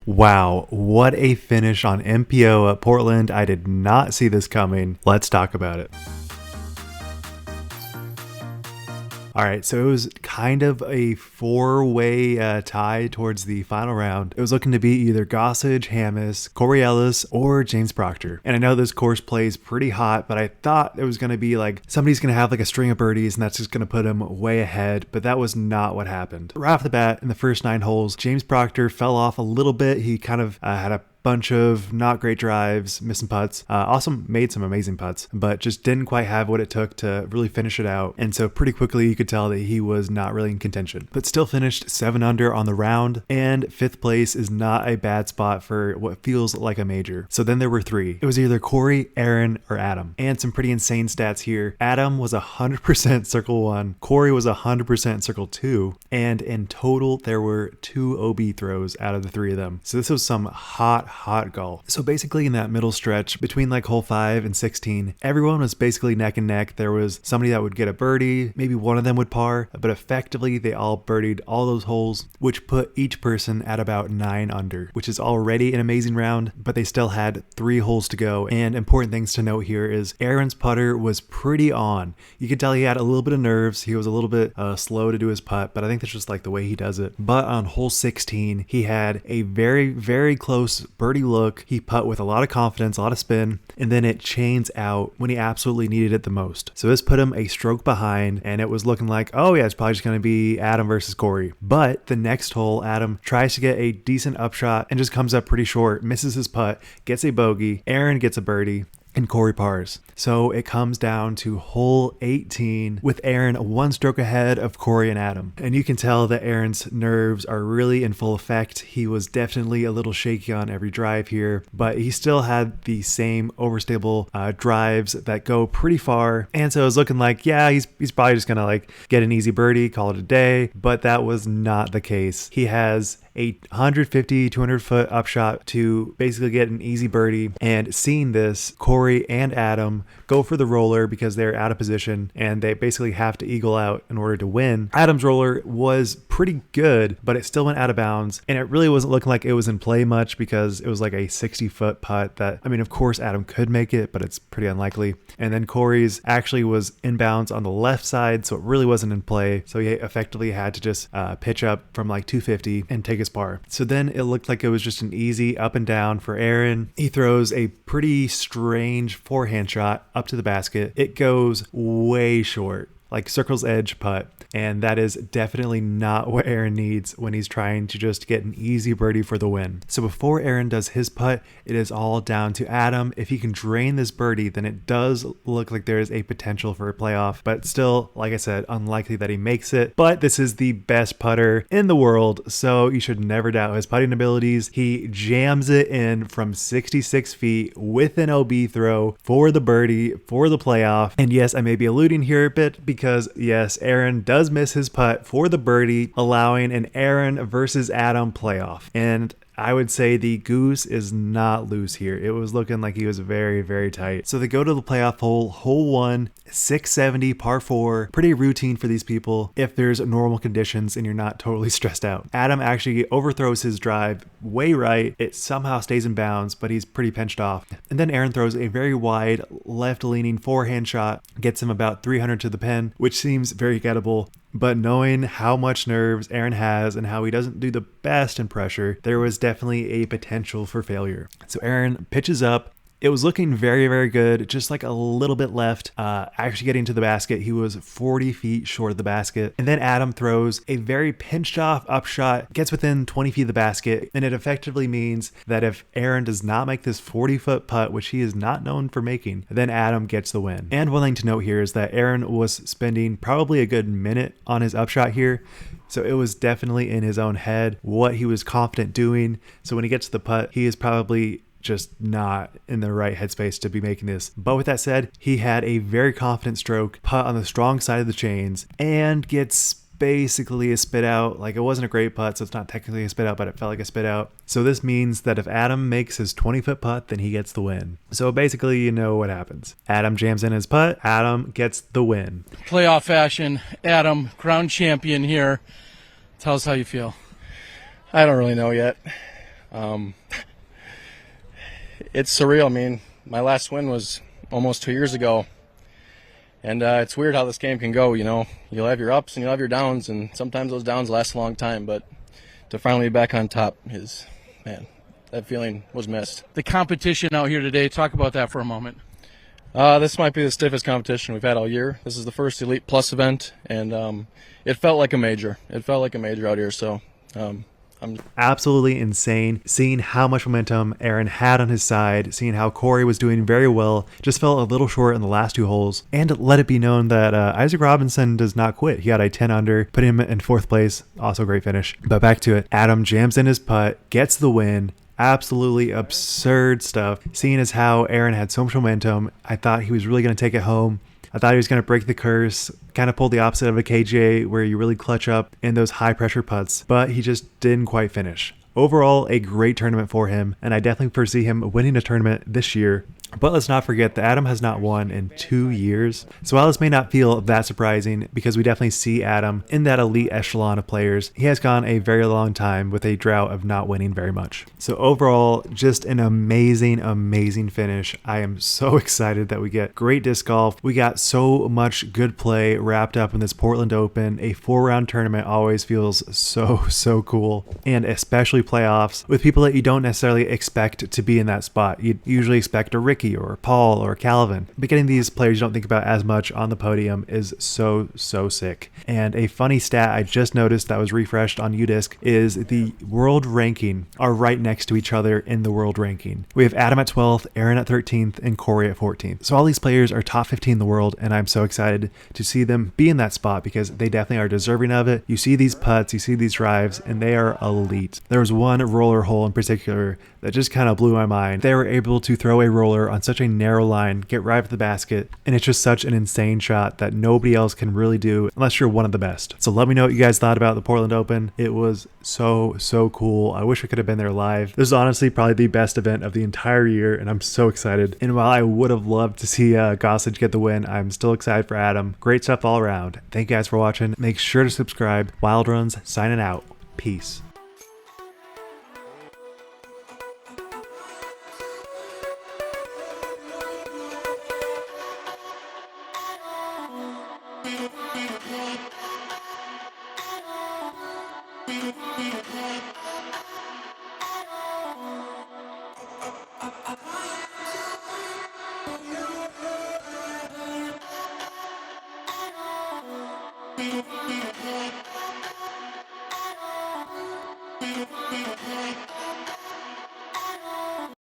Wow, what a finish on MPO at Portland. I did not see this coming. Let's talk about it. All right, so it was kind of a four-way tie towards the final round. It was looking to be either Gossage, Hammis, Corey Ellis, or James Proctor. And I know this course plays pretty hot, but I thought it was going to be like somebody's going to have like a string of birdies and that's just going to put him way ahead, but that was not what happened. Right off the bat, in the first 9 holes, James Proctor fell off a little bit. He kind of had a bunch of not great drives, missing putts. Also made some amazing putts, but just didn't quite have what it took to really finish it out. And so pretty quickly you could tell that he was not really in contention, but still finished 7 under on the round, and 5th place is not a bad spot for what feels like a major. So then there were 3. It was either Corey, Aaron, or Adam. And some pretty insane stats here. Adam was 100% circle 1, Corey was 100% circle 2, and in total there were 2 OB throws out of the 3 of them. So this was some hot golf. So basically in that middle stretch between like hole 5 and 16, everyone was basically neck and neck. There was somebody that would get a birdie, maybe one of them would par, but effectively they all birdied all those holes, which put each person at about 9 under, which is already an amazing round, but they still had 3 holes to go. And important things to note here is Aaron's putter was pretty on. You could tell he had a little bit of nerves. He was a little bit slow to do his putt, but I think that's just like the way he does it. But on hole 16, he had a very close birdie look. He putt with a lot of confidence, a lot of spin, and then it chains out when he absolutely needed it the most. So this put him a stroke behind, and it was looking like, oh yeah, it's probably just going to be Adam versus Corey. But the next hole, Adam tries to get a decent upshot and just comes up pretty short, misses his putt, gets a bogey. Aaron gets a birdie, and Corey pars. So it comes down to hole 18 with Aaron 1 stroke ahead of Corey and Adam. And you can tell that Aaron's nerves are really in full effect. He was definitely a little shaky on every drive here, but he still had the same overstable drives that go pretty far. And so it was looking like, yeah, he's probably just gonna like get an easy birdie, call it a day, but that was not the case. He has a 150, 200 foot upshot to basically get an easy birdie. And seeing this, Corey and Adam go for the roller because they're out of position and they basically have to eagle out in order to win. Adam's roller was pretty good, but it still went out of bounds, and it really wasn't looking like it was in play much because it was like a 60 foot putt that, I mean, of course Adam could make it, but it's pretty unlikely. And then Corey's actually was inbounds on the left side, so it really wasn't in play. So he effectively had to just pitch up from like 250 and take his par. So then it looked like it was just an easy up and down for Aaron. He throws a pretty strange forehand shot up to the basket. It goes way short, like circle's edge putt. And that is definitely not what Aaron needs when he's trying to just get an easy birdie for the win. So before Aaron does his putt, it is all down to Adam. If he can drain this birdie, then it does look like there is a potential for a playoff, but still, like I said, unlikely that he makes it. But this is the best putter in the world, so you should never doubt his putting abilities. He jams it in from 66 feet with an OB throw for the birdie, for the playoff. And yes, I may be alluding here a bit because yes, Aaron does miss his putt for the birdie, allowing an Aaron versus Adam playoff. And I would say the goose is not loose here. It was looking like he was very tight. So they go to the playoff hole, hole 1, 670 par 4. Pretty routine for these people if there's normal conditions and you're not totally stressed out. Adam actually overthrows his drive way right. It somehow stays in bounds, but he's pretty pinched off. And then Aaron throws a very wide left-leaning forehand shot, gets him about 300 to the pin, which seems very gettable. But knowing how much nerves Aaron has and how he doesn't do the best in pressure, there was definitely a potential for failure. So Aaron pitches up. It was looking very good, just like a little bit left. Actually getting to the basket, he was 40 feet short of the basket. And then Adam throws a very pinched off upshot, gets within 20 feet of the basket. And it effectively means that if Aaron does not make this 40-foot putt, which he is not known for making, then Adam gets the win. And one thing to note here is that Aaron was spending probably a good minute on his upshot here. So it was definitely in his own head what he was confident doing. So when he gets to the putt, he is probably just not in the right headspace to be making this. But with that said, he had a very confident stroke, putt on the strong side of the chains, and gets basically a spit out. Like, it wasn't a great putt, so it's not technically a spit out, but it felt like a spit out. So this means that if Adam makes his 20-foot putt, then he gets the win. So basically, you know what happens. Adam jams in his putt, Adam gets the win. Playoff fashion, Adam, crown champion here. Tell us how you feel. I don't really know yet. It's surreal. I mean, my last win was almost 2 years ago. And it's weird how this game can go, you know. You'll have your ups and you'll have your downs, and sometimes those downs last a long time. But to finally be back on top is, man, that feeling was missed. The competition out here today, talk about that for a moment. This might be the stiffest competition we've had all year. This is the first Elite Plus event, and it felt like a major. It felt like a major out here, so I'm absolutely insane. Seeing how much momentum Aaron had on his side, seeing how Corey was doing very well, just fell a little short in the last two holes. And let it be known that Isaac Robinson does not quit. He got a 10 under, put him in fourth place. Also great finish. But back to it. Adam jams in his putt, gets the win. Absolutely absurd stuff. Seeing as how Aaron had so much momentum, I thought he was really going to take it home. I thought he was going to break the curse, kind of pull the opposite of a KJ where you really clutch up in those high pressure putts, but he just didn't quite finish. Overall, a great tournament for him, and I definitely foresee him winning a tournament this year. But let's not forget that Adam has not won in 2 years. So while this may not feel that surprising, because we definitely see Adam in that elite echelon of players, he has gone a very long time with a drought of not winning very much. So overall, just an amazing, amazing finish. I am so excited that we get great disc golf. We got so much good play wrapped up in this Portland Open. A 4-round tournament always feels so cool. And especially playoffs with people that you don't necessarily expect to be in that spot. You'd usually expect a Ricky or Paul or Calvin, but getting these players you don't think about as much on the podium is so sick. And a funny stat I just noticed that was refreshed on UDisc is the world ranking are right next to each other in the world ranking. We have Adam at 12th, Aaron at 13th, and Corey at 14th. So all these players are top 15 in the world, and I'm so excited to see them be in that spot because they definitely are deserving of it. You see these putts, you see these drives, and they are elite. There was one roller hole in particular that just kind of blew my mind. They were able to throw a roller on such a narrow line, get right at the basket, and it's just such an insane shot that nobody else can really do unless you're one of the best. So let me know what you guys thought about the Portland Open. It was so cool. I wish I could have been there live. This is honestly probably the best event of the entire year, and I'm so excited. And while I would have loved to see Gossage get the win, I'm still excited for Adam. Great stuff all around. Thank you guys for watching. Make sure to subscribe. Wild Runs signing out. Peace.